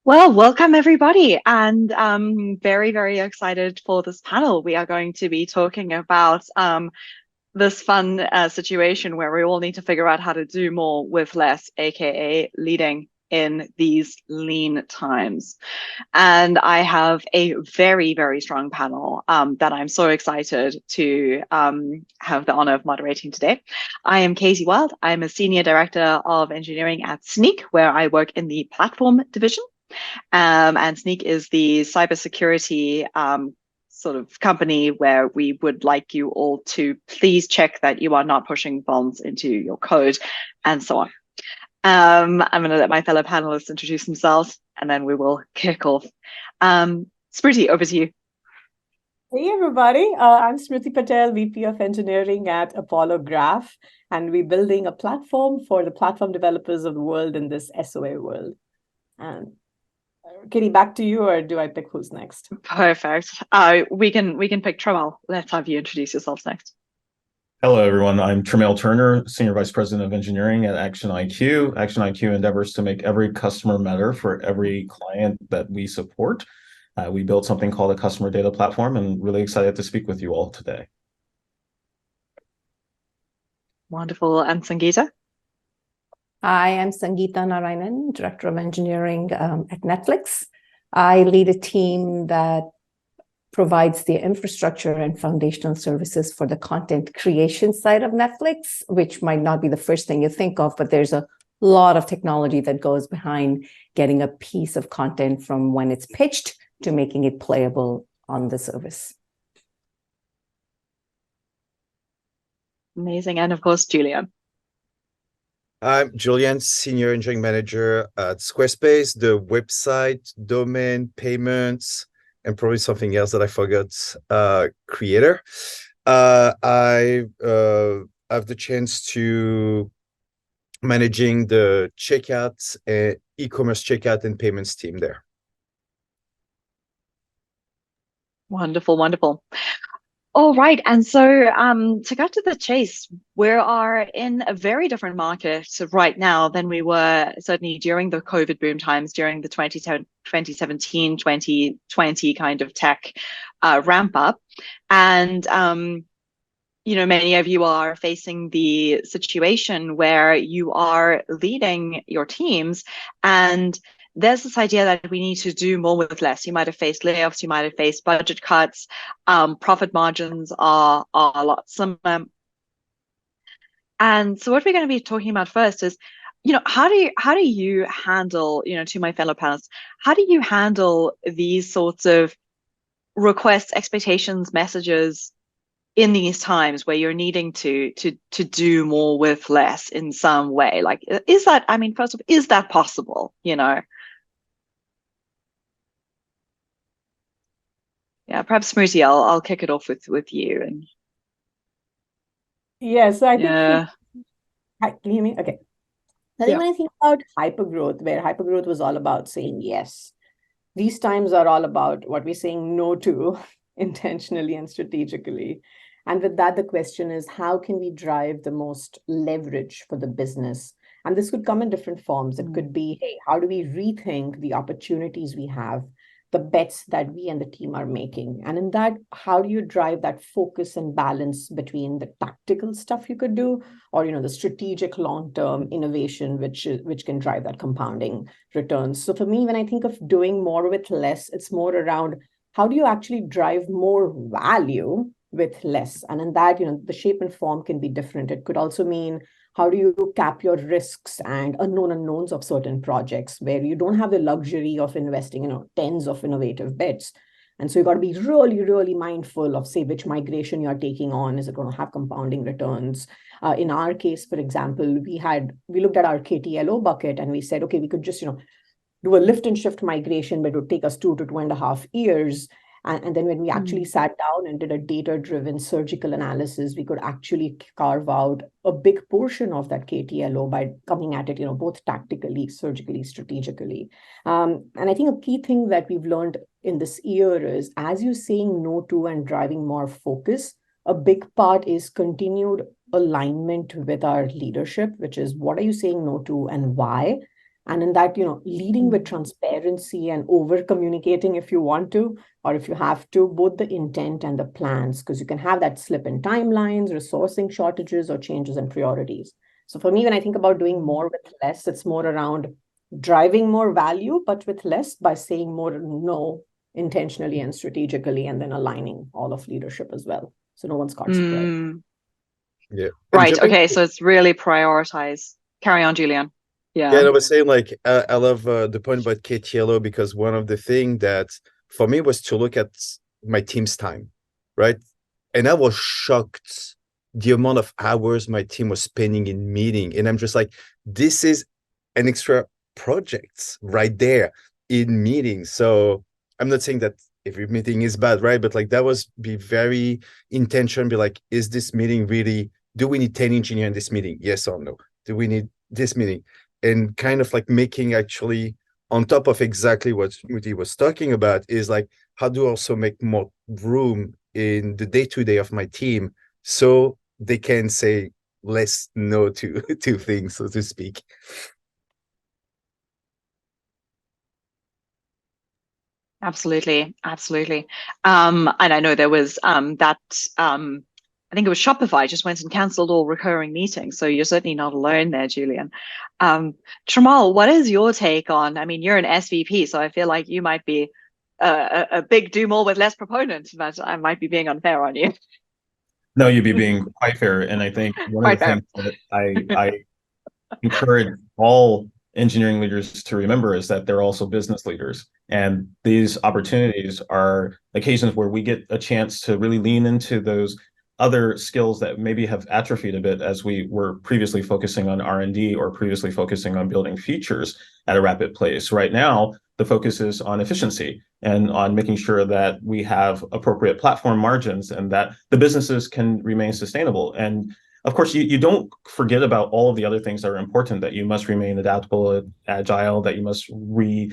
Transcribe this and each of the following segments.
Well, welcome everybody, and very, very excited for this panel. We are going to be talking about this fun situation where we all need to figure out how to do more with less, aka leading in these lean times. And I have a very, very strong panel that I'm so excited to have the honor of moderating today. I am Casey Wild. I'm a Senior Director of Engineering at Sneak, where I work in the platform division. And Sneak is the cybersecurity sort of company where we would like you all to please check that you are not pushing bombs into your code and so on. I'm going to let my fellow panelists introduce themselves and then we will kick off. Smriti, over to you. Hey everybody, I'm Smriti Patel, VP of Engineering at Apollo Graph, and we're building a platform for the platform developers of the world in this SOA world. And Kitty, back to you, or do I pick who's next? Perfect. We can pick Tremel. Let's have you introduce yourselves next. Hello, everyone. I'm Tremel Turner, Senior Vice President of Engineering at Action IQ. Action IQ endeavors to make every customer matter for every client that we support. We built something called a customer data platform, and really excited to speak with you all today. Wonderful. And Sangeeta? I am Sangeeta Narayanan, Director of Engineering at Netflix. I lead a team that provides the infrastructure and foundational services for the content creation side of Netflix, which might not be the first thing you think of, but there's a lot of technology that goes behind getting a piece of content from when it's pitched to making it playable on the service. Amazing. And of course, Julian. I'm Julian, Senior Engineering Manager at Squarespace, the website, domain, payments, and probably something else that I forgot, creator. I have the chance to managing the checkout, e-commerce checkout and payments team there. Wonderful, wonderful. All right. And so to cut to the chase, we are in a very different market right now than we were certainly during the COVID boom times, during the 2017, 2020 kind of tech ramp up. And, many of you are facing the situation where you are leading your teams and there's this idea that we need to do more with less. You might have faced layoffs, you might have faced budget cuts, profit margins are a lot similar. And so what we're going to be talking about first is, how do you handle, to my fellow panelists, how do you handle these sorts of requests, expectations, messages in these times where you're needing to do more with less in some way? Like, is that, first of all, is that possible, Yeah, perhaps Smriti, I'll kick it off with you. And Yes, so I think yeah, can you hear me? Okay. I think when I think about hypergrowth, where hypergrowth was all about saying yes, these times are all about what we're saying no to intentionally and strategically. And with that, the question is, how can we drive the most leverage for the business? And this could come in different forms. It could be, hey, how do we rethink the opportunities we have, the bets that we and the team are making? And in that, how do you drive that focus and balance between the tactical stuff you could do, or the strategic long-term innovation, which can drive that compounding returns? So for me, when I think of doing more with less, it's more around how do you actually drive more value with less? And in that, the shape and form can be different. It could also mean, how do you cap your risks and unknown unknowns of certain projects where you don't have the luxury of investing, tens of innovative bets? And so you got to be really, really mindful of, say, which migration you're taking on. Is it going to have compounding returns? In our case, for example, we looked at our KTLO bucket and we said, okay, we could just, do a lift and shift migration, but it would take us 2 to 2.5 years. And then when we actually sat down and did a data-driven surgical analysis, we could actually carve out a big portion of that KTLO by coming at it, both tactically, surgically, strategically. And I think a key thing that we've learned in this year is, as you're saying no to and driving more focus, a big part is continued alignment with our leadership, which is, what are you saying no to and why? And in that, leading with transparency and over communicating if you want to, or if you have to, both the intent and the plans, because you can have that slip in timelines, resourcing shortages, or changes in priorities. So for me, when I think about doing more with less, it's more around driving more value, but with less, by saying more no intentionally and strategically, and then aligning all of leadership as well. So no one's caught surprise. Yeah. Right. Okay. So it's really prioritize. Carry on, Julian. Yeah. Yeah, I was saying, like, I love the point about KTLO, because one of the things that for me was to look at my team's time, right? And I was shocked the amount of hours my team was spending in meeting. And I'm just like, this is an extra project right there in meetings. So I'm not saying that every meeting is bad, right? But like, that was be very intentional, be like, is this meeting really, do we need 10 engineers in this meeting? Yes or no? Do we need this meeting? And kind of like making, actually, on top of exactly what Moody was talking about, is like, how do I also make more room in the day-to-day of my team so they can say less no to things, so to speak. Absolutely. Absolutely. And I know there was that I think it was Shopify just went and cancelled all recurring meetings. So you're certainly not alone there, Julian. Tramal, what is your take on, I mean, you're an SVP, so I feel like you might be a big do more with less proponent, but I might be being unfair on you. No, you'd be being quite fair. And I think one of the things that I encourage all engineering leaders to remember is that they're also business leaders. And these opportunities are occasions where we get a chance to really lean into those other skills that maybe have atrophied a bit as we were previously focusing on R&D or previously focusing on building features at a rapid pace. Right now, the focus is on efficiency and on making sure that we have appropriate platform margins and that the businesses can remain sustainable. And of course, you don't forget about all of the other things that are important, that you must remain adaptable, agile, that you must be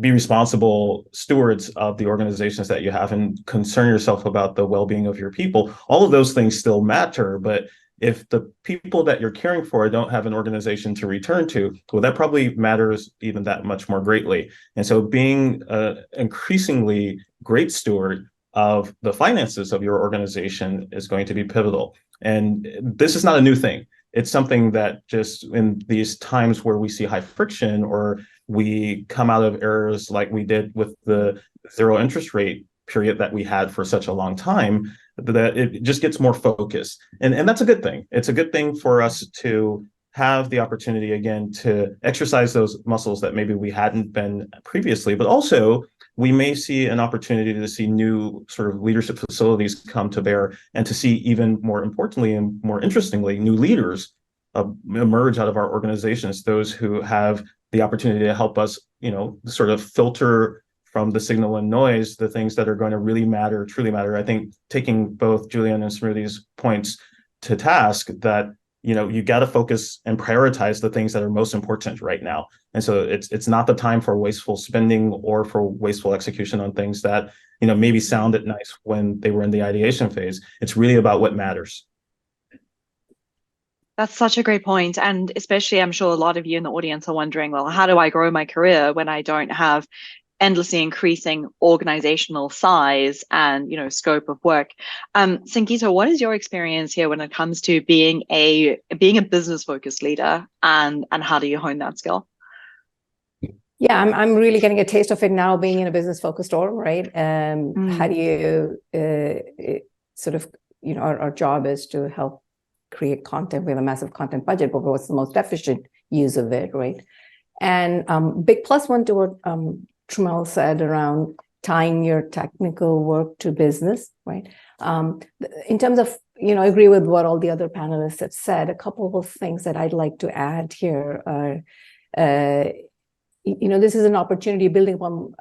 responsible stewards of the organizations that you have and concern yourself about the well-being of your people. All of those things still matter, but if the people that you're caring for don't have an organization to return to, well, that probably matters even that much more greatly. And so being an increasingly great steward of the finances of your organization is going to be pivotal. And this is not a new thing. It's something that just in these times where we see high friction or we come out of errors like we did with the zero interest rate period that we had for such a long time, that it just gets more focused. And that's a good thing. It's a good thing for us to have the opportunity again to exercise those muscles that maybe we hadn't been previously, but also we may see an opportunity to see new sort of leadership facilities come to bear and to see, even more importantly and more interestingly, new leaders emerge out of our organizations, those who have the opportunity to help us, sort of filter from the signal and noise the things that are going to really matter, truly matter. I think taking both Julian and Smriti's points to task, that you got to focus and prioritize the things that are most important right now. And so it's not the time for wasteful spending or for wasteful execution on things that maybe sounded nice when they were in the ideation phase. It's really about what matters. That's such a great point. And especially, I'm sure a lot of you in the audience are wondering, well, how do I grow my career when I don't have endlessly increasing organizational size and scope of work? Sangeeta, what is your experience here when it comes to being a business focused leader, and how do you hone that skill? Yeah, I'm really getting a taste of it now, being in a business focused org, right? How do you sort of, our job is to help create content. We have a massive content budget, but what's the most efficient use of it, right? And big plus one to what Tramal said around tying your technical work to business, right? In terms of, I agree with what all the other panelists have said. A couple of things that I'd like to add here are, this is an opportunity building upon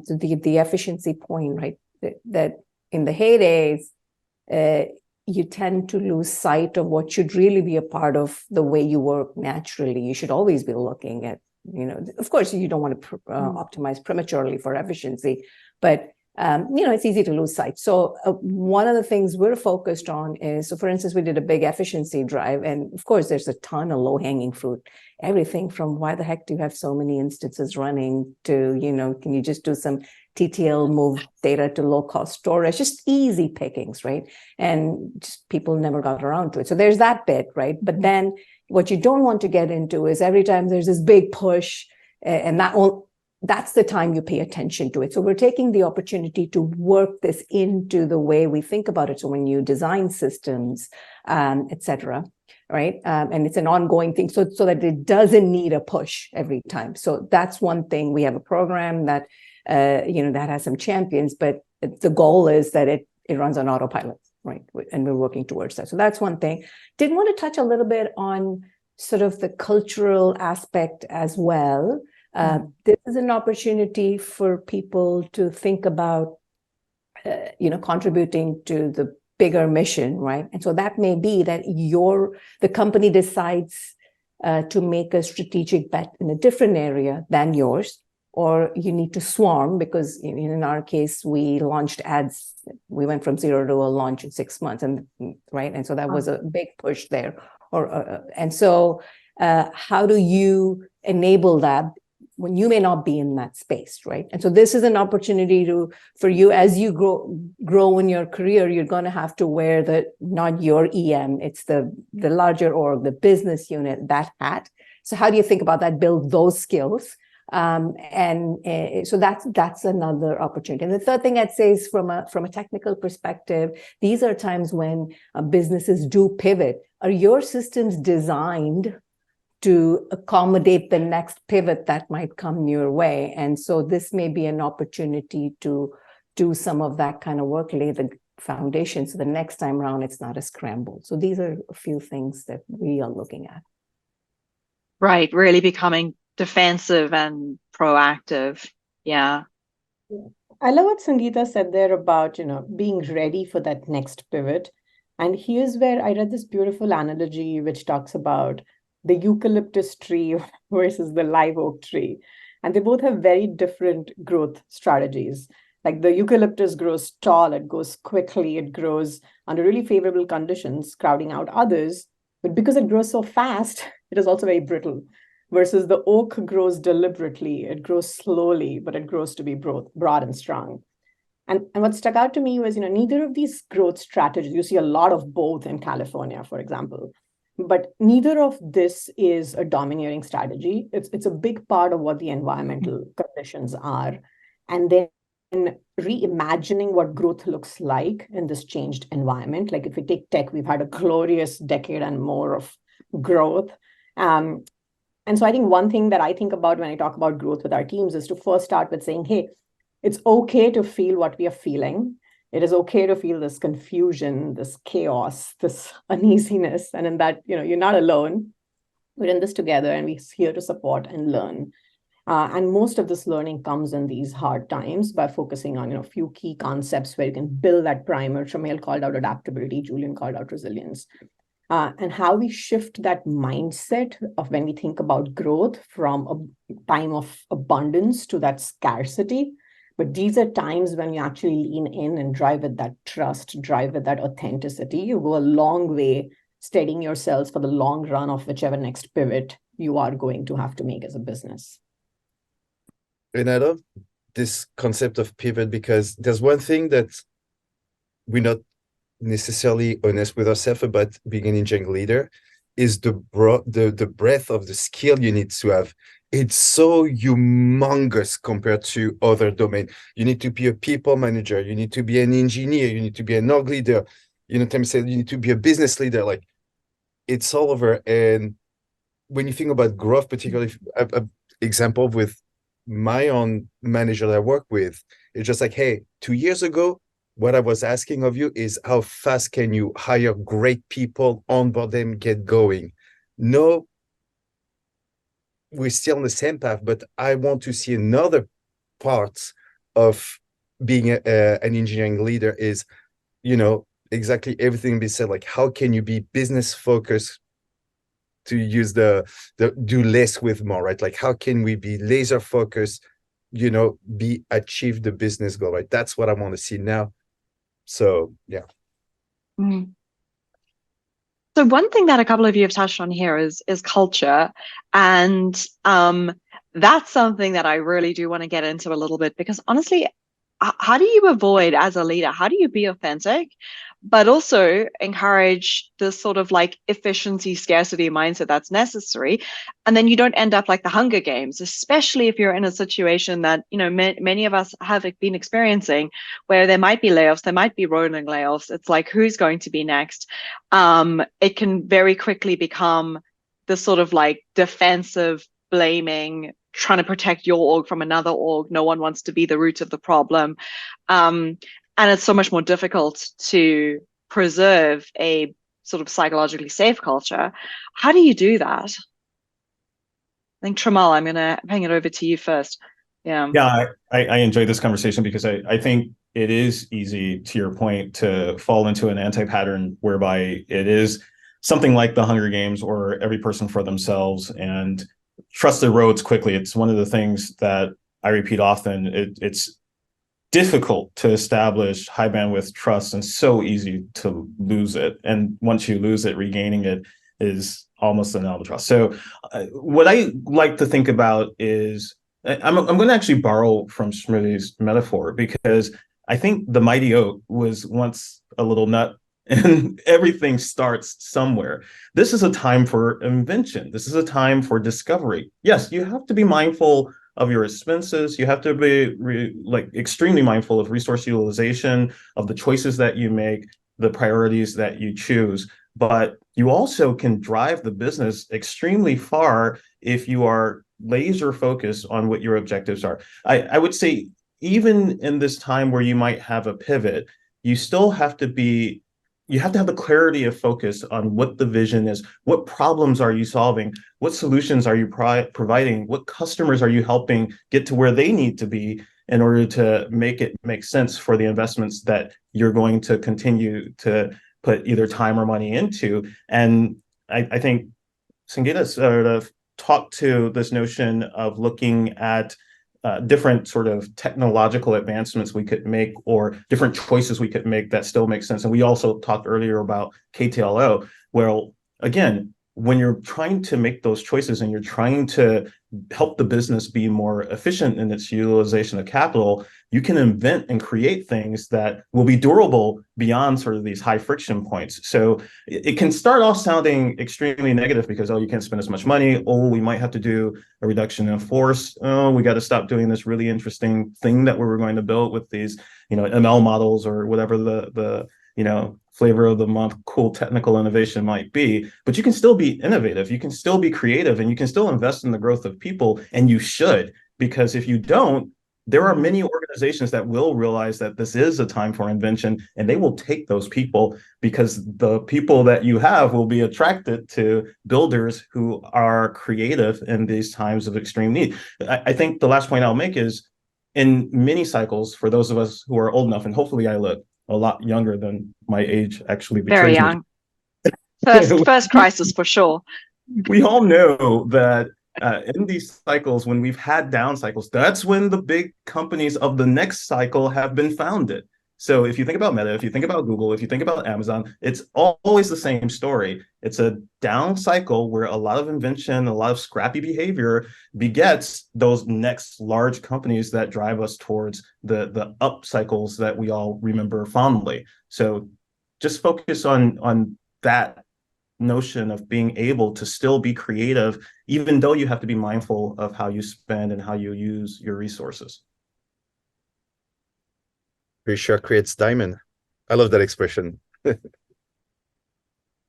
the efficiency point, right? That in the heydays, you tend to lose sight of what should really be a part of the way you work naturally. You should always be looking at, of course, you don't want to optimize prematurely for efficiency, but it's easy to lose sight. So one of the things we're focused on is, so for instance, we did a big efficiency drive, and of course, there's a ton of low-hanging fruit. Everything from why the heck do you have so many instances running to, can you just do some TTL, move data to low-cost storage, just easy pickings, right? And just people never got around to it. So there's that bit, right? But then what you don't want to get into is every time there's this big push, and that's the time you pay attention to it. So we're taking the opportunity to work this into the way we think about it. So when you design systems, et cetera, right? And it's an ongoing thing so that it doesn't need a push every time. So that's one thing. We have a program that, that has some champions, but the goal is that it runs on autopilot, right? And we're working towards that. So that's one thing. Did want to touch a little bit on sort of the cultural aspect as well. This is an opportunity for people to think about, contributing to the bigger mission, right? And so that may be that the company decides to make a strategic bet in a different area than yours, or you need to swarm because in our case, we launched ads. We went from 0 to a launch in 6 months, and right, and so that was a big push there. And so, how do you enable that when you may not be in that space, right? And so this is an opportunity for you as you grow in your career. You're going to have to wear not your EM, it's the larger org, the business unit, that hat. So how do you think about that? Build those skills. So that's another opportunity. And the third thing I'd say is from a technical perspective, these are times when businesses do pivot. Are your systems designed to accommodate the next pivot that might come your way? And so this may be an opportunity to do some of that kind of work, lay the foundation, so the next time around it's not a scramble. So these are a few things that we are looking at. Right, really becoming defensive and proactive. Yeah. I love what Sangeeta said there about, being ready for that next pivot. And here's where I read this beautiful analogy which talks about the eucalyptus tree versus the live oak tree. And they both have very different growth strategies. Like the eucalyptus grows tall, it goes quickly, it grows under really favorable conditions, crowding out others. But because it grows so fast, it is also very brittle. Versus the oak grows deliberately, it grows slowly, but it grows to be broad and strong. And what stuck out to me was, neither of these growth strategies, you see a lot of both in California, for example, but neither of this is a domineering strategy. It's a big part of what the environmental conditions are. And then reimagining what growth looks like in this changed environment. Like if we take tech, we've had a glorious decade and more of growth. And so I think one thing that I think about when I talk about growth with our teams is to first start with saying, hey, it's okay to feel what we are feeling. It is okay to feel this confusion, this chaos, this uneasiness. And in that, you're not alone. We're in this together and we're here to support and learn. And most of this learning comes in these hard times by focusing on, a few key concepts where you can build that primer. Shamil called out adaptability, Julian called out resilience. And how we shift that mindset of when we think about growth from a time of abundance to that scarcity. But these are times when you actually lean in and drive with that trust, drive with that authenticity. You go a long way steadying yourselves for the long run of whichever next pivot you are going to have to make as a business. And I love this concept of pivot because there's one thing that we're not necessarily honest with ourselves about being an engineering leader is the breadth of the skill you need to have. It's so humongous compared to other domains. You need to be a people manager. You need to be an engineer. You need to be an org leader. Tim said you need to be a business leader. Like it's all over. And when you think about growth, particularly an example with my own manager that I work with, it's just like, hey, 2 years ago, what I was asking of you is how fast can you hire great people, onboard them, get going? No, we're still on the same path, but I want to see another part of being an engineering leader is, exactly everything we said, like how can you be business focused to use the do less with more, right? Like how can we be laser focused, achieve the business goal, right? That's what I want to see now. So yeah. Mm. So one thing that a couple of you have touched on here is culture, and that's something that I really do want to get into a little bit, because honestly, how do you avoid, as a leader, how do you be authentic, but also encourage this sort of like efficiency, scarcity mindset that's necessary, and then you don't end up like the Hunger Games, especially if you're in a situation that, you know, many of us have been experiencing, where there might be layoffs, there might be rolling layoffs. It's like, who's going to be next? It can very quickly become this sort of like defensive, blaming, trying to protect your org from another org. No one wants to be the root of the problem. And it's so much more difficult to preserve a sort of psychologically safe culture. How do you do that? I think, Tramal, I'm going to hang it over to you first. Yeah, I enjoyed this conversation because I think it is easy, to your point, to fall into an anti-pattern whereby it is something like the Hunger Games or every person for themselves and trust the roads quickly. It's one of the things that I repeat often. It's difficult to establish high bandwidth trust and so easy to lose it. And once you lose it, regaining it is almost an albatross. So what I like to think about is, I'm going to actually borrow from Smriti's metaphor, because I think the mighty oak was once a little nut, and everything starts somewhere. This is a time for invention. This is a time for discovery. Yes, you have to be mindful of your expenses. You have to be extremely mindful of resource utilization, of the choices that you make, the priorities that you choose. But you also can drive the business extremely far if you are laser focused on what your objectives are. I would say, even in this time where you might have a pivot, you still have to be, you have to have the clarity of focus on what the vision is. What problems are you solving? What solutions are you providing? What customers are you helping get to where they need to be in order to make it make sense for the investments that you're going to continue to put either time or money into? And I think Sangeeta sort of talked to this notion of looking at different sort of technological advancements we could make, or different choices we could make that still make sense. And we also talked earlier about KTLO, where, again, when you're trying to make those choices and you're trying to help the business be more efficient in its utilization of capital, you can invent and create things that will be durable beyond sort of these high friction points. So it can start off sounding extremely negative because, oh, you can't spend as much money. Oh, we might have to do a reduction in force. Oh, we got to stop doing this really interesting thing that we were going to build with these, ML models or whatever the flavor of the month cool technical innovation might be. But you can still be innovative, you can still be creative, and you can still invest in the growth of people, and you should, because if you don't, there are many organizations that will realize that this is a time for invention, and they will take those people, because the people that you have will be attracted to builders who are creative in these times of extreme need. I think the last point I'll make is, in many cycles, for those of us who are old enough, and hopefully I look a lot younger than my age actually betrays very young. First crisis for sure. We all know that in these cycles, when we've had down cycles, that's when the big companies of the next cycle have been founded. So if you think about Meta, if you think about Google, if you think about Amazon, it's always the same story. It's a down cycle where a lot of invention, a lot of scrappy behavior begets those next large companies that drive us towards the up cycles that we all remember fondly. So just focus on that notion of being able to still be creative, even though you have to be mindful of how you spend and how you use your resources. Pressure creates diamond. I love that expression. Yeah,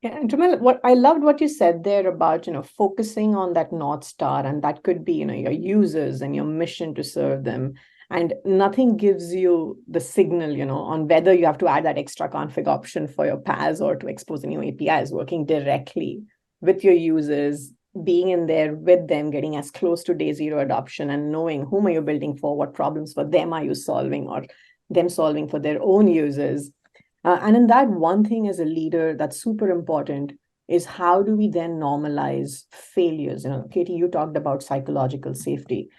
and Jamil, I loved what you said there about, focusing on that North Star, and that could be, your users and your mission to serve them. And nothing gives you the signal, on whether you have to add that extra config option for your PaaS or to expose a new APIs, working directly with your users, being in there with them, getting as close to day zero adoption, and knowing whom are you building for, what problems for them are you solving, or them solving for their own users. And in that, one thing as a leader that's super important is how do we then normalize failures? You know, Katie, you talked about psychological safety.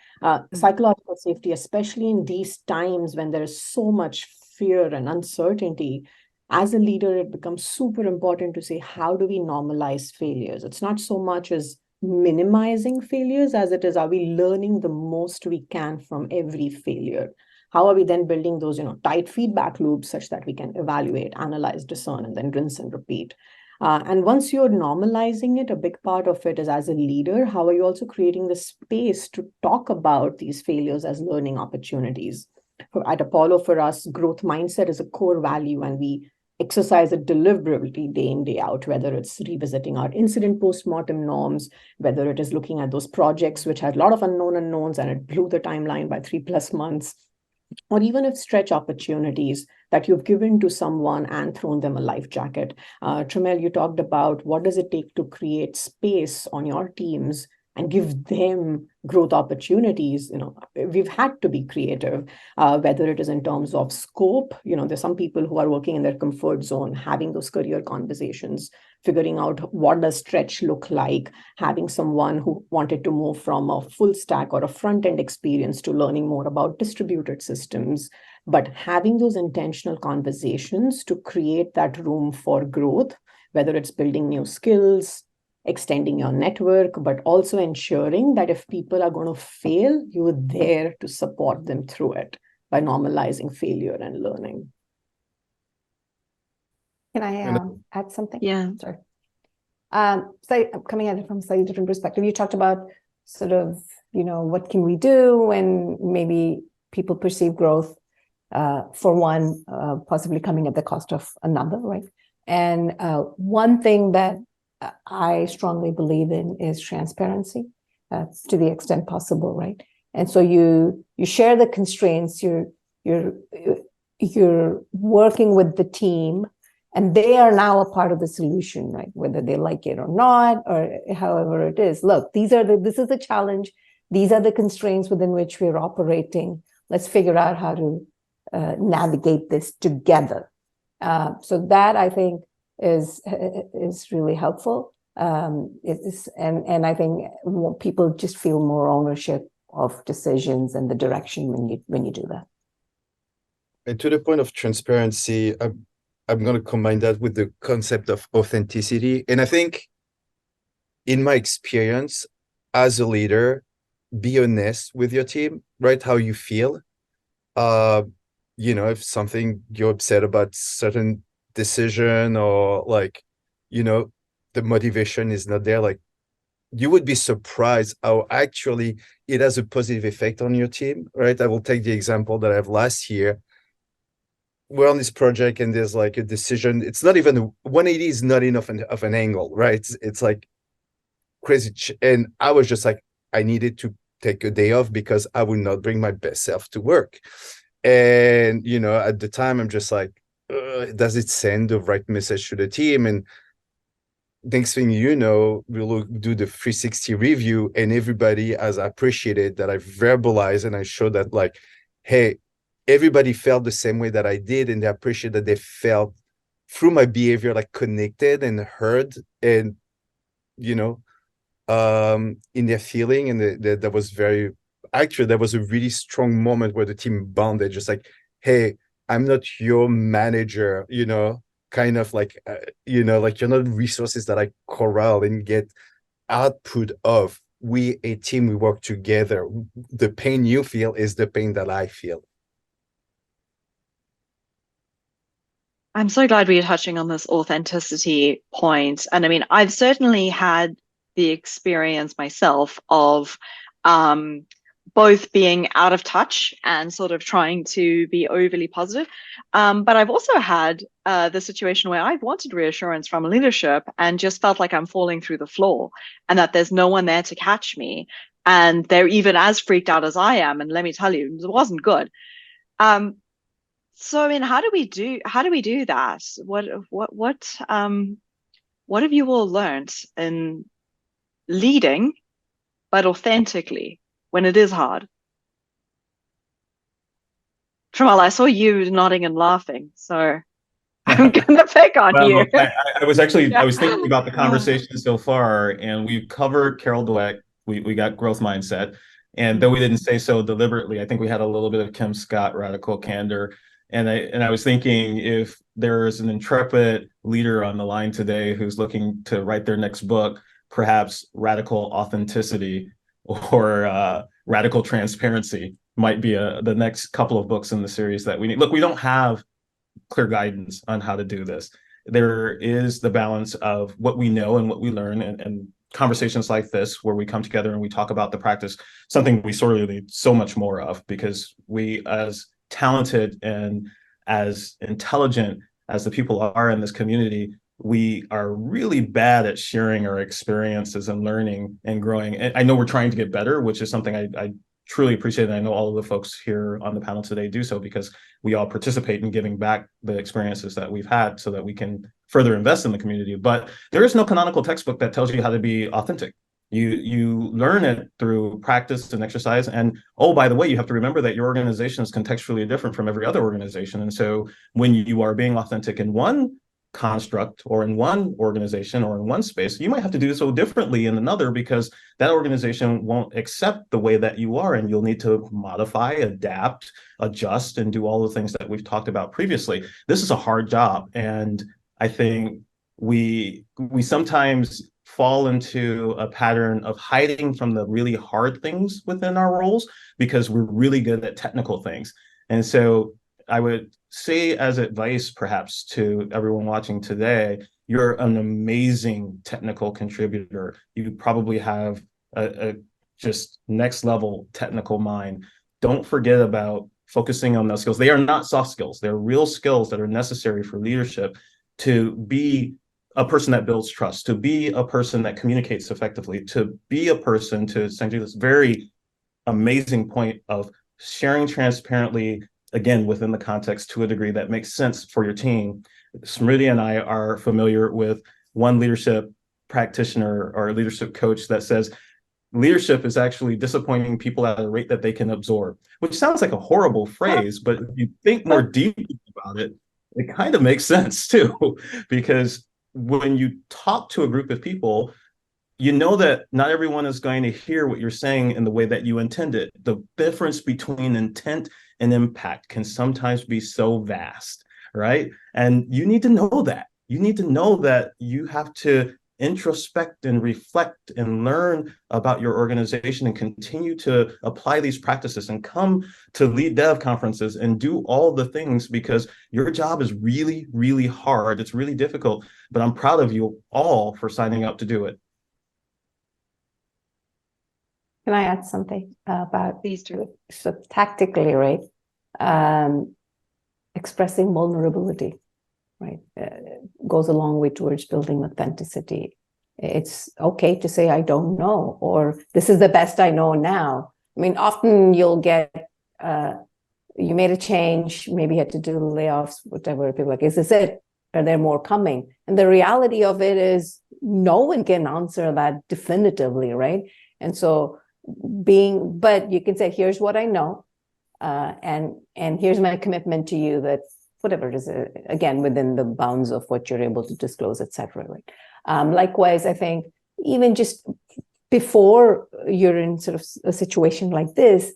Psychological safety, especially in these times when there is so much fear and uncertainty, as a leader, it becomes super important to say, how do we normalize failures? It's not so much as minimizing failures as it is, are we learning the most we can from every failure? How are we then building those, tight feedback loops such that we can evaluate, analyze, discern, and then rinse and repeat? And once you're normalizing it, a big part of it is as a leader, how are you also creating the space to talk about these failures as learning opportunities? At Apollo, for us, growth mindset is a core value, and we exercise it deliberately day in, day out, whether it's revisiting our incident postmortem norms, whether it is looking at those projects which had a lot of unknowns and it blew the timeline by 3+ months, or even if stretch opportunities that you've given to someone and thrown them a life jacket. Tramel, you talked about what does it take to create space on your teams and give them growth opportunities. We've had to be creative, whether it is in terms of scope. There's some people who are working in their comfort zone, having those career conversations, figuring out what does stretch look like, having someone who wanted to move from a full stack or a front-end experience to learning more about distributed systems, but having those intentional conversations to create that room for growth, whether it's building new skills, extending your network, but also ensuring that if people are going to fail, you're there to support them through it by normalizing failure and learning. Can I add something? Yeah. Sorry. So coming at it from a slightly different perspective, you talked about sort of, what can we do when maybe people perceive growth for one, possibly coming at the cost of another, right? And one thing that I strongly believe in is transparency to the extent possible, right? And so you share the constraints, you're working with the team, and they are now a part of the solution, right? Whether they like it or not, or however it is. Look, this is the challenge. These are the constraints within which we're operating. Let's figure out how to navigate this together. So that I think is really helpful. And I think people just feel more ownership of decisions and the direction when you do that. And to the point of transparency, I'm going to combine that with the concept of authenticity. And I think in my experience as a leader, be honest with your team, right? How you feel. If something you're upset about certain decision, or the motivation is not there, like, you would be surprised how actually it has a positive effect on your team, right? I will take the example that I have last year. We're on this project and there's like a decision. It's not even 180 is not enough of an angle, right? It's like crazy. And I was just like, I needed to take a day off because I would not bring my best self to work. And, at the time, I'm just like, does it send the right message to the team? And next thing we'll do the 360 review, and everybody has appreciated that I verbalized and I showed that, like, hey, everybody felt the same way that I did, and they appreciate that they felt through my behavior, like, connected and heard, and, in their feeling. And that was that was a really strong moment where the team bonded, just like, hey, I'm not your manager, kind of like, like, you're not resources that I corral and get output of. We a team, we work together. The pain you feel is the pain that I feel. I'm so glad we're touching on this authenticity point. And I mean, I've certainly had the experience myself of both being out of touch and sort of trying to be overly positive. But I've also had the situation where I've wanted reassurance from leadership and just felt like I'm falling through the floor and that there's no one there to catch me. And they're even as freaked out as I am. And let me tell you, it wasn't good. So I mean, how do we do that? What have you all learned in leading, but authentically when it is hard? Tramal, I saw you nodding and laughing, so I'm gonna pick on Well, you. look, I was actually Yeah. I was thinking about the conversation so far, and we've covered Carol Dweck. We got growth mindset, and though we didn't say so deliberately, I think we had a little bit of Kim Scott, radical candor, and I was thinking if there's an intrepid leader on the line today who's looking to write their next book, perhaps radical authenticity or radical transparency might be the next couple of books in the series that we need. Look, we don't have clear guidance on how to do this. There is the balance of what we know and what we learn, and conversations like this where we come together and we talk about the practice, something we sorely need so much more of, because we, as talented and as intelligent as the people are in this community, we are really bad at sharing our experiences and learning and growing. And I know we're trying to get better, which is something I truly appreciate. And I know all of the folks here on the panel today do so, because we all participate in giving back the experiences that we've had so that we can further invest in the community. But there is no canonical textbook that tells you how to be authentic. You learn it through practice and exercise. And oh, by the way, you have to remember that your organization is contextually different from every other organization. And so when you are being authentic in one construct or in one organization or in one space, you might have to do so differently in another, because that organization won't accept the way that you are, and you'll need to modify, adapt, adjust, and do all the things that we've talked about previously. This is a hard job, and I think we sometimes fall into a pattern of hiding from the really hard things within our roles because we're really good at technical things. And so I would say, as advice perhaps to everyone watching today, you're an amazing technical contributor. You probably have a just next level technical mind. Don't forget about focusing on those skills. They are not soft skills. They're real skills that are necessary for leadership, to be a person that builds trust, to be a person that communicates effectively, to be a person, to essentially this very amazing point of sharing transparently, again, within the context to a degree that makes sense for your team. Smriti and I are familiar with one leadership practitioner or leadership coach that says leadership is actually disappointing people at a rate that they can absorb, which sounds like a horrible phrase, but if you think more deeply about it, it kind of makes sense too, because when you talk to a group of people, you know that not everyone is going to hear what you're saying in the way that you intended. The difference between intent and impact can sometimes be so vast, right? And you need to know that. You need to know that you have to introspect and reflect and learn about your organization and continue to apply these practices and come to LeadDev conferences and do all the things, because your job is really, really hard. It's really difficult, but I'm proud of you all for signing up to do it. Can I add something about These two? So tactically, right? Expressing vulnerability, right, goes a long way towards building authenticity. It's okay to say, I don't know, or this is the best I know now. I mean, often you'll get, you made a change, maybe you had to do layoffs, whatever. People are like, is this it? Are there more coming? And the reality of it is no one can answer that definitively, right? And so but you can say, here's what I know, and here's my commitment to you that whatever it is, again, within the bounds of what you're able to disclose, et cetera, right? Likewise, I think even just before you're in sort of a situation like this,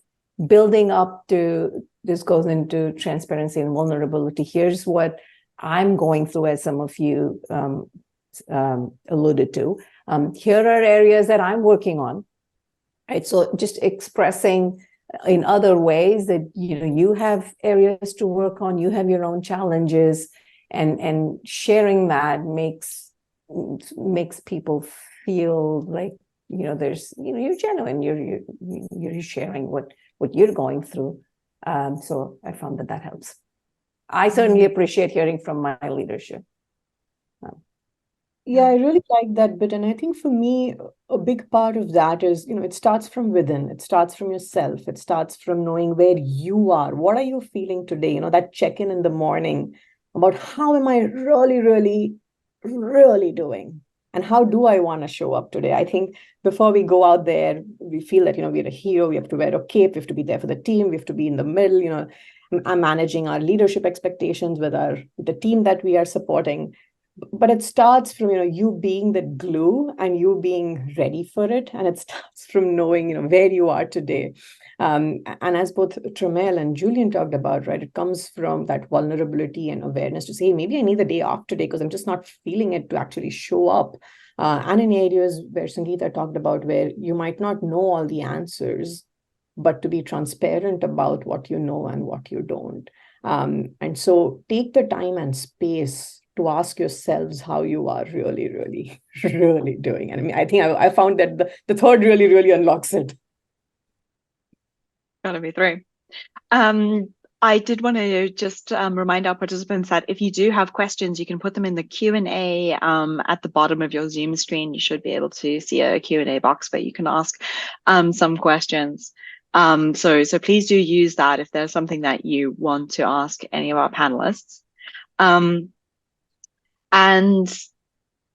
building up to, this goes into transparency and vulnerability. Here's what I'm going through, as some of you alluded to. Here are areas that I'm working on. Right, so just expressing in other ways that you have areas to work on, you have your own challenges, and sharing that makes people feel like there's you're genuine, you're sharing what you're going through. So I found that helps. I certainly appreciate hearing from my leadership. Yeah, I really like that bit. And I think for me, a big part of that is, it starts from within. It starts from yourself. It starts from knowing where you are. What are you feeling today? That check-in in the morning about how am I really, really, really doing? And how do I want to show up today? I think before we go out there, we feel that, we're a hero. We have to wear a cape. We have to be there for the team. We have to be in the middle, managing our leadership expectations with the team that we are supporting. But it starts from, you being the glue and you being ready for it. And it starts from knowing, where you are today. And as both Tramiel and Julian talked about, right, it comes from that vulnerability and awareness to say, hey, maybe I need the day off today because I'm just not feeling it to actually show up. And in areas where Sangeeta talked about, where you might not know all the answers, but to be transparent about what you know and what you don't. And so take the time and space to ask yourselves how you are really, really, really doing. And I mean, I think I found that the third really, really unlocks it. Gotta be three. I did want to just remind our participants that if you do have questions, you can put them in the Q&A at the bottom of your Zoom screen. You should be able to see a Q&A box where you can ask some questions. So please do use that if there's something that you want to ask any of our panelists. And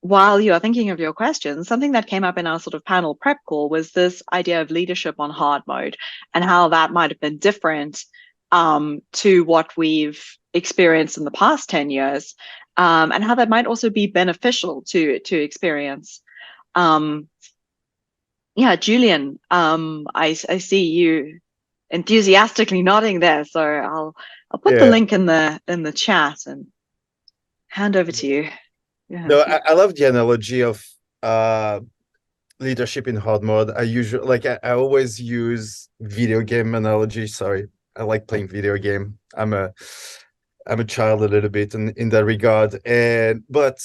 while you are thinking of your questions, something that came up in our sort of panel prep call was this idea of leadership on hard mode and how that might have been different to what we've experienced in the past 10 years, and how that might also be beneficial to experience. Yeah, Julian, I see you enthusiastically nodding there, so I'll put the link in the chat and hand over to you. Yeah. No, I love the analogy of leadership in hard mode. I usually I always use video game analogy. Sorry, I like playing video game. I'm a child a little bit in that regard, but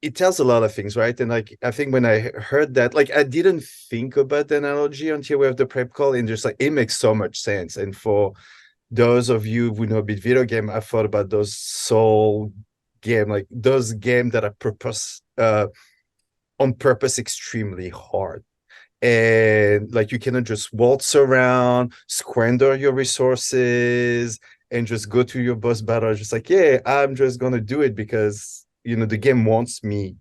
it tells a lot of things, right? And I think when I heard that, I didn't think about the analogy until we have the prep call, and just it makes so much sense. And for those of you who know a bit video game, I thought about those soul game, those games that are on purpose extremely hard. And you cannot just waltz around, squander your resources, and just go to your boss battle. Just yeah, I'm just gonna do it because the game wants me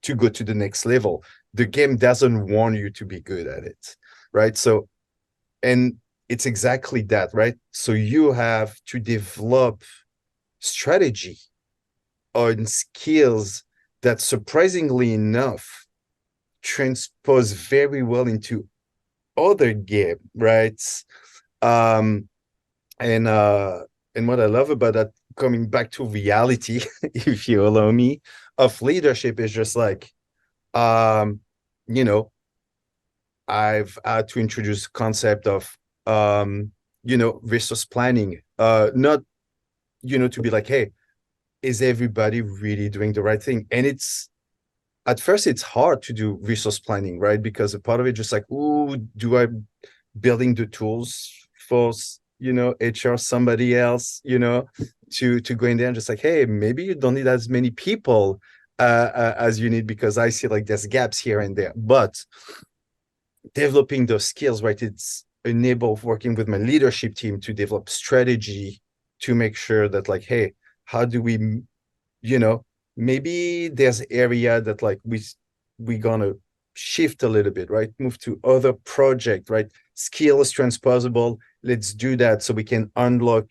to go to the next level. The game doesn't want you to be good at it, right? So, and it's exactly that, right? So you have to develop strategy on skills that, surprisingly enough, transpose very well into other game, right? And what I love about that, coming back to reality, if you allow me, of leadership is just I've had to introduce concept of resource planning, not to be hey, is everybody really doing the right thing? And at first it's hard to do resource planning, right? Because a part of it just do I building the tools for HR somebody else, to go in there and just hey, maybe you don't need as many people as you need, because I see there's gaps here and there. But developing those skills, right, it's enable working with my leadership team to develop strategy to make sure that hey, how do we, maybe there's area that we gonna shift a little bit, right? Move to other project, right? Skill is transposable. Let's do that so we can unlock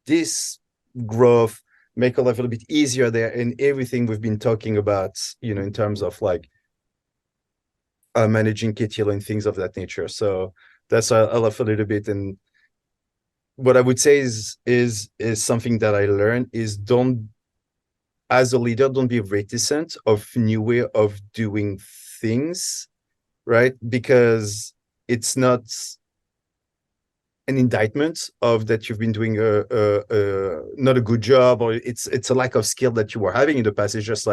this growth, make our life a little bit easier there, and everything we've been talking about, in terms of managing KTL and things of that nature. So that's I love a little bit. And what I would say is something that I learned is, as a leader, don't be reticent of new way of doing things, right? Because it's not an indictment of that you've been doing not a good job, or it's a lack of skill that you were having in the past. It's just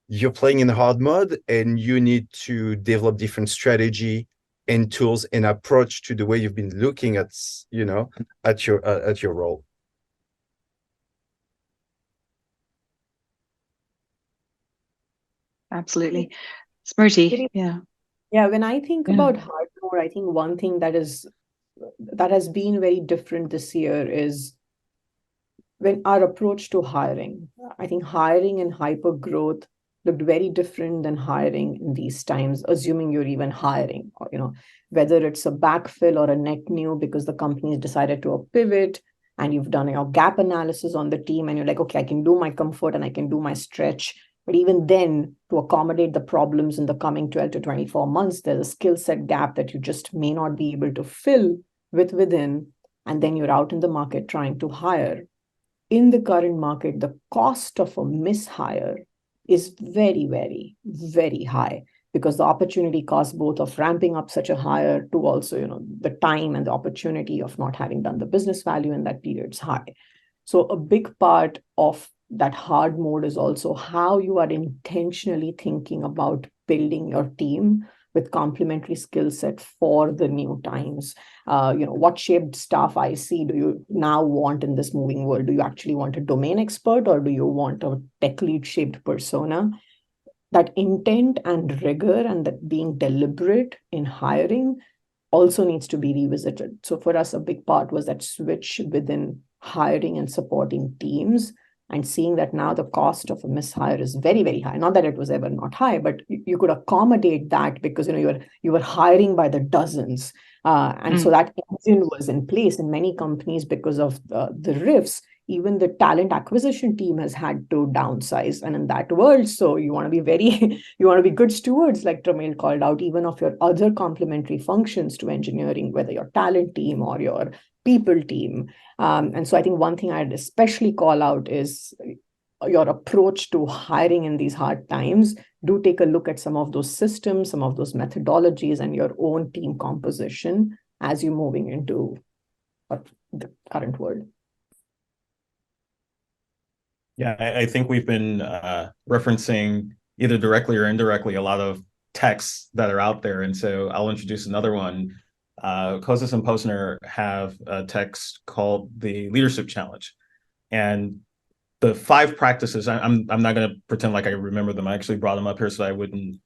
you're playing in hard mode, and you need to develop different strategy and tools and approach to the way you've been looking at at your role. Absolutely. Smriti, yeah. Yeah, when I think about hard mode, I think one thing that has been very different this year is when our approach to hiring. I think hiring and hyper growth looked very different than hiring in these times, assuming you're even hiring, or, whether it's a backfill or a net new because the company's decided to pivot and you've done your gap analysis on the team and you're like, okay, I can do my comfort and I can do my stretch. But even then, to accommodate the problems in the coming 12 to 24 months, there's a skill set gap that you just may not be able to fill within. And then you're out in the market trying to hire. In the current market, the cost of a mishire is very, very, very high, because the opportunity cost both of ramping up such a hire to also, the time and the opportunity of not having done the business value in that period is high. So a big part of that hard mode is also how you are intentionally thinking about building your team with complementary skill set for the new times. What shaped staff I see do you now want in this moving world? Do you actually want a domain expert, or do you want a tech lead shaped persona? That intent and rigor and that being deliberate in hiring also needs to be revisited. So for us, a big part was that switch within hiring and supporting teams, and seeing that now the cost of a mishire is very, very high. Not that it was ever not high, but you could accommodate that because you were hiring by the dozens. So that engine was in place in many companies because of the rifts. Even the talent acquisition team has had to downsize. And in that world, so you want to be good stewards, like Tramail called out, even of your other complementary functions to engineering, whether your talent team or your people team. And so I think one thing I'd especially call out is your approach to hiring in these hard times. Do take a look at some of those systems, some of those methodologies, and your own team composition as you're moving into the current world. Yeah, I think we've been referencing either directly or indirectly a lot of texts that are out there. And so I'll introduce another one. Kosis and Posner have a text called the Leadership Challenge. And the 5 practices, I'm not going to pretend like I remember them. I actually brought them up here so I wouldn't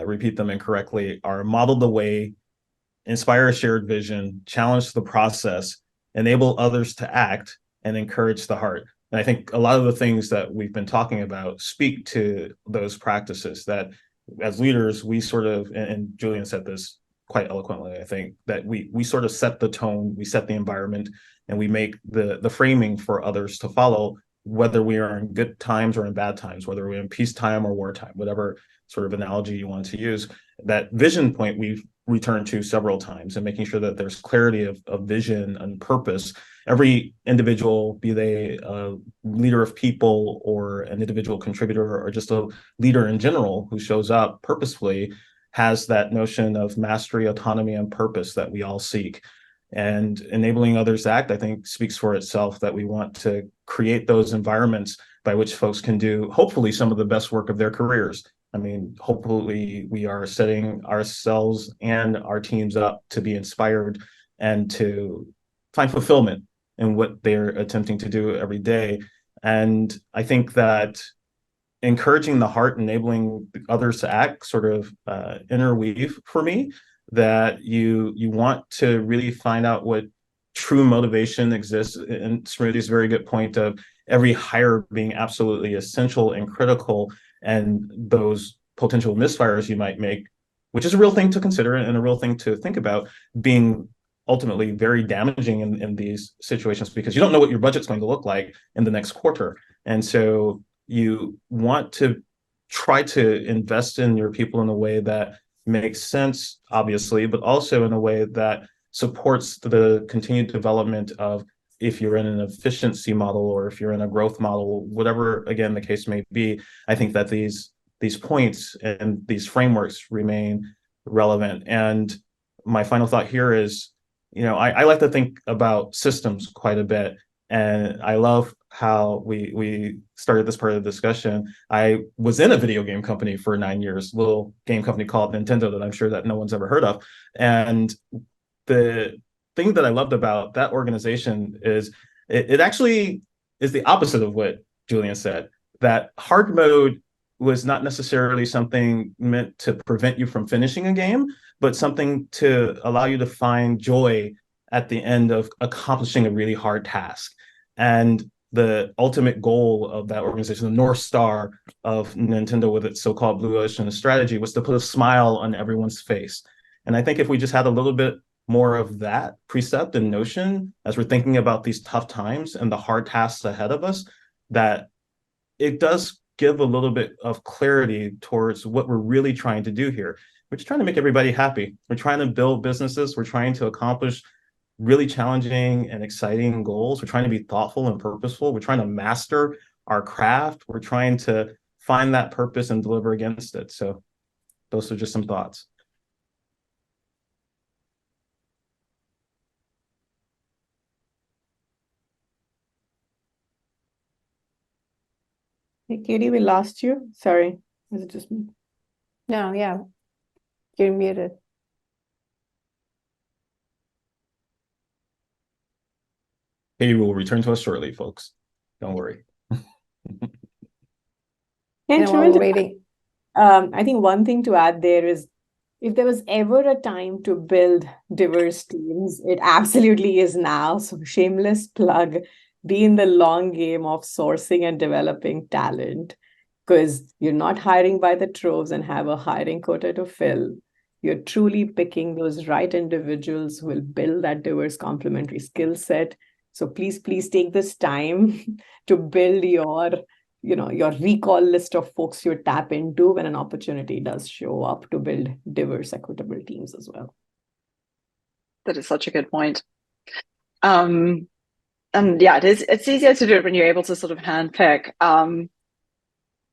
repeat them incorrectly, are model the way, inspire a shared vision, challenge the process, enable others to act, and encourage the heart. And I think a lot of the things that we've been talking about speak to those practices that as leaders, we sort of, and Julian said this quite eloquently, I think, that we sort of set the tone, we set the environment, and we make the framing for others to follow, whether we are in good times or in bad times, whether we're in peacetime or wartime, whatever sort of analogy you want to use. That vision point we've returned to several times, and making sure that there's clarity of vision and purpose. Every individual, be they a leader of people or an individual contributor or just a leader in general who shows up purposefully, has that notion of mastery, autonomy, and purpose that we all seek. And enabling others to act, I think, speaks for itself, that we want to create those environments by which folks can do, hopefully, some of the best work of their careers. I mean, hopefully we are setting ourselves and our teams up to be inspired and to find fulfillment in what they're attempting to do every day. And I think that encouraging the heart, enabling others to act, sort of interweave for me, that you want to really find out what true motivation exists. And Smriti's very good point of every hire being absolutely essential and critical, and those potential misfires you might make, which is a real thing to consider and a real thing to think about, being ultimately very damaging in these situations, because you don't know what your budget's going to look like in the next quarter. And so you want to try to invest in your people in a way that makes sense, obviously, but also in a way that supports the continued development of, if you're in an efficiency model or if you're in a growth model, whatever, again, the case may be. I think that these points and these frameworks remain relevant. And my final thought here is, I like to think about systems quite a bit. And I love how we started this part of the discussion. I was in a video game company for 9 years, little game company called Nintendo that I'm sure that no one's ever heard of. And the thing that I loved about that organization is it actually is the opposite of what Julian said, that hard mode was not necessarily something meant to prevent you from finishing a game, but something to allow you to find joy at the end of accomplishing a really hard task. And the ultimate goal of that organization, the North Star of Nintendo with its so-called Blue Ocean strategy, was to put a smile on everyone's face. And I think if we just had a little bit more of that precept and notion as we're thinking about these tough times and the hard tasks ahead of us, that it does give a little bit of clarity towards what we're really trying to do here. We're just trying to make everybody happy. We're trying to build businesses. We're trying to accomplish really challenging and exciting goals. We're trying to be thoughtful and purposeful. We're trying to master our craft. We're trying to find that purpose and deliver against it. So those are just some thoughts. Hey, Katie, we lost you. Sorry. Is it just me? No, yeah. You're muted. Katie will return to us shortly, folks. Don't worry. And while we're waiting. I think one thing to add there is, if there was ever a time to build diverse teams, it absolutely is now. So shameless plug, be in the long game of sourcing and developing talent, because you're not hiring by the troves and have a hiring quota to fill. You're truly picking those right individuals who will build that diverse complementary skill set. So please take this time to build your recall list of folks you tap into when an opportunity does show up to build diverse, equitable teams as well. That is such a good point. And yeah, it's easier to do it when you're able to sort of handpick.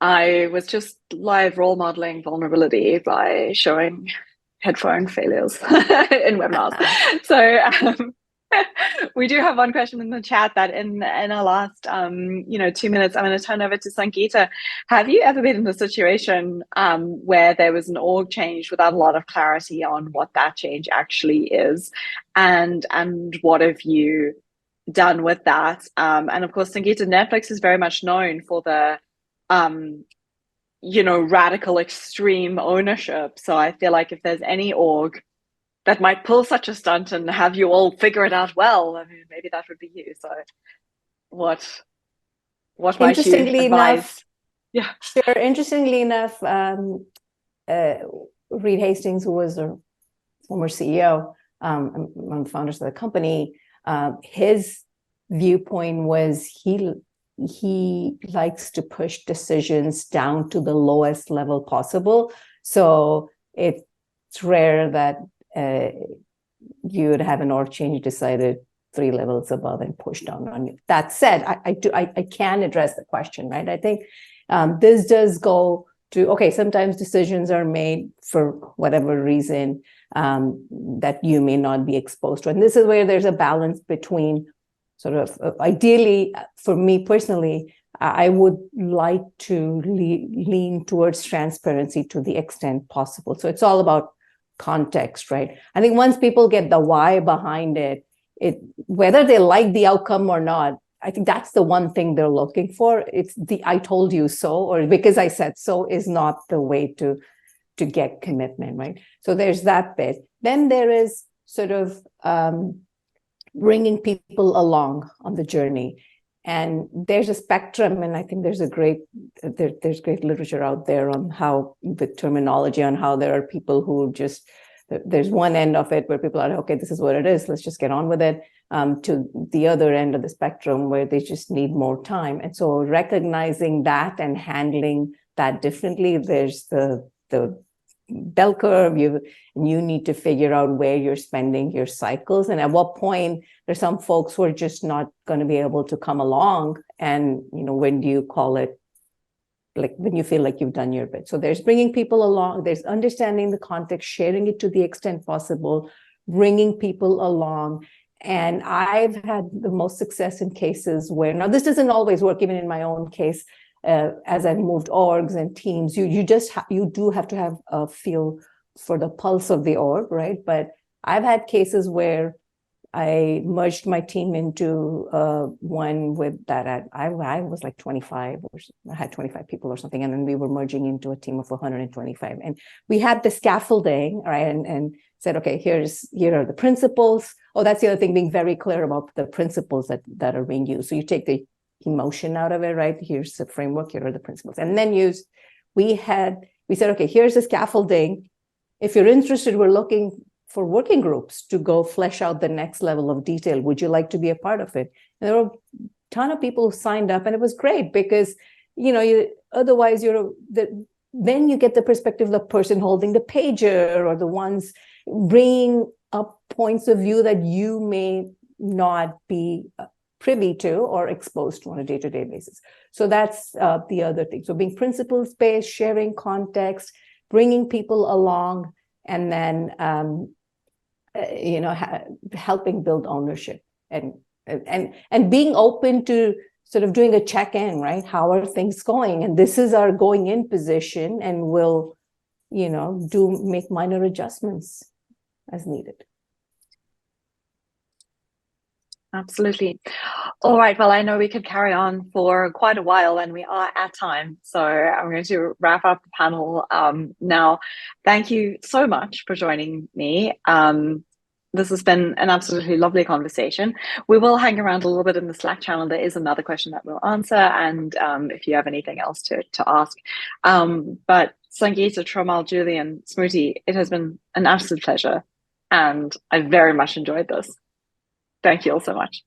I was just live role modeling vulnerability by showing headphone failures in webinars. So we do have one question in the chat that in our last 2 minutes, I'm going to turn over to Sangeeta. Have you ever been in a situation where there was an org change without a lot of clarity on what that change actually is, and what have you done with that? And of course, Sangeeta, Netflix is very much known for the radical extreme ownership. So I feel like if there's any org that might pull such a stunt and have you all figure it out well, I mean, maybe that would be you. So what might you advise? Yeah, sure. Interestingly enough, Reed Hastings, who was a former CEO, one of the founders of the company, his viewpoint was he likes to push decisions down to the lowest level possible. So it's rare that you would have an org change decided 3 levels above and pushed down on you. That said, I can address the question, right? I think this does go to, okay, sometimes decisions are made for whatever reason that you may not be exposed to. And this is where there's a balance between sort of, ideally, for me personally, I would like to lean towards transparency to the extent possible. So it's all about context, right? I think once people get the why behind it, whether they like the outcome or not, I think that's the one thing they're looking for. It's the "I told you so" or "because I said so" is not the way to get commitment, right? So there's that bit. Then there is sort of bringing people along on the journey. And there's a spectrum, and I think there's great literature out there on how, with terminology, on how there are people who just, there's one end of it where people are, okay, this is what it is, let's just get on with it, to the other end of the spectrum where they just need more time. And so recognizing that and handling that differently, there's the bell curve. You need to figure out where you're spending your cycles, and at what point there's some folks who are just not going to be able to come along. And when do you call it, like when you feel like you've done your bit? So there's bringing people along, there's understanding the context, sharing it to the extent possible, bringing people along. And I've had the most success in cases where, now this doesn't always work, even in my own case, as I've moved orgs and teams, you do have to have a feel for the pulse of the org, right? But I've had cases where I merged my team into one with that. I was like 25, or I had 25 people or something, and then we were merging into a team of 125, and we had the scaffolding, right? And said, okay, here are the principles. Oh, that's the other thing, being very clear about the principles that are being used. So you take the emotion out of it, right? Here's the framework, here are the principles. And then we said, okay, here's the scaffolding. If you're interested, we're looking for working groups to go flesh out the next level of detail. Would you like to be a part of it? And there were a ton of people who signed up, and it was great because, otherwise then you get the perspective of the person holding the pager or the ones bringing up points of view that you may not be privy to or exposed to on a day-to-day basis. So that's the other thing. So being principles-based, sharing context, bringing people along, and then helping build ownership and being open to sort of doing a check-in, right? How are things going? And this is our going in position, and we'll, make minor adjustments as needed. Absolutely. All right. Well, I know we could carry on for quite a while, and we are at time. So I'm going to wrap up the panel now. Thank you so much for joining me. This has been an absolutely lovely conversation. We will hang around a little bit in the Slack channel. There is another question that we'll answer, and if you have anything else to ask. But Sangeeta, Tromal, Julian, Smruti, it has been an absolute pleasure, and I very much enjoyed this. Thank you all so much.